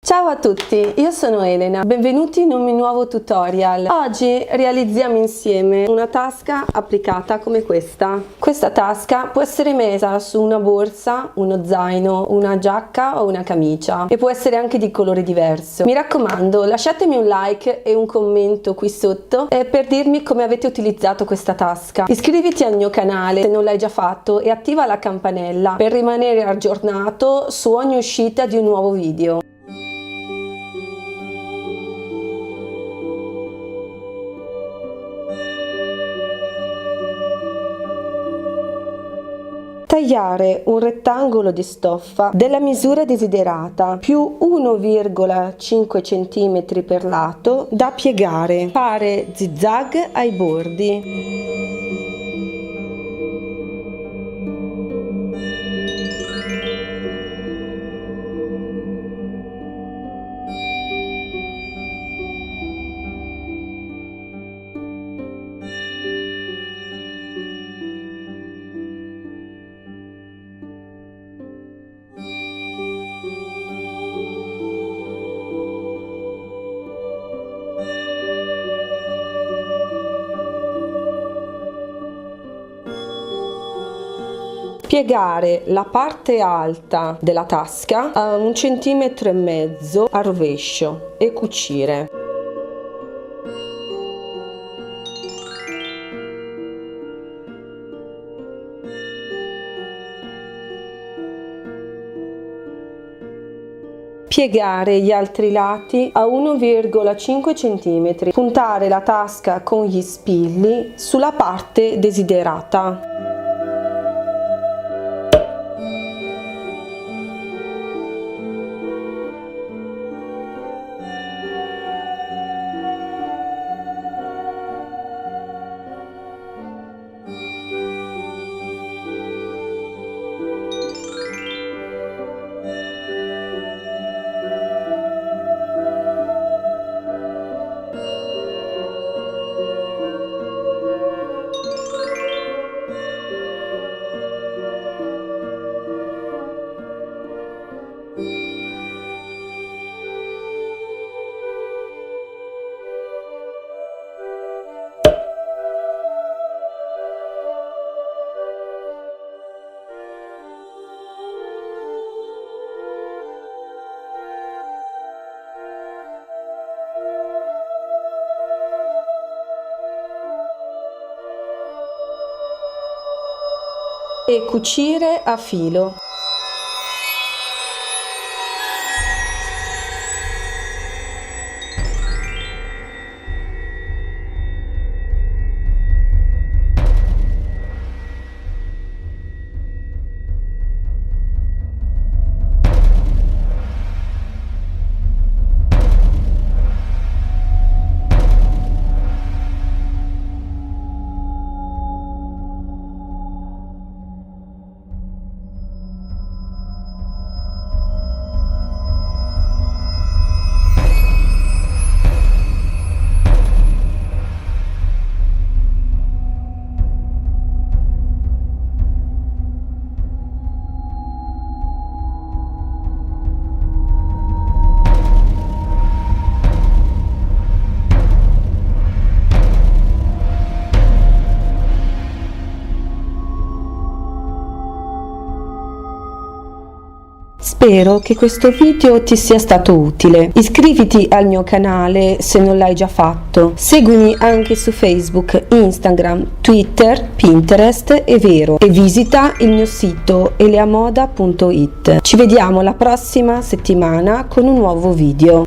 Ciao a tutti, io sono Elena, benvenuti in un mio nuovo tutorial. Oggi realizziamo insieme una tasca applicata come questa. Questa tasca può essere messa su una borsa, uno zaino, una giacca o una camicia e può essere anche di colore diverso. Mi raccomando, lasciatemi un like e un commento qui sotto per dirmi come avete utilizzato questa tasca. Iscriviti al mio canale se non l'hai già fatto e attiva la campanella per rimanere aggiornato su ogni uscita di un nuovo video. Tagliare un rettangolo di stoffa della misura desiderata più 1,5 cm per lato da piegare. Fare zigzag ai bordi. Piegare la parte alta della tasca a 1,5 cm a rovescio e cucire. Piegare gli altri lati a 1,5 cm. Puntare la tasca con gli spilli sulla parte desiderata. E cucire a filo. Spero che questo video ti sia stato utile. Iscriviti al mio canale se non l'hai già fatto. Seguimi anche su Facebook, Instagram, Twitter, Pinterest e Vero. E visita il mio sito eleamoda.it. Ci vediamo la prossima settimana con un nuovo video.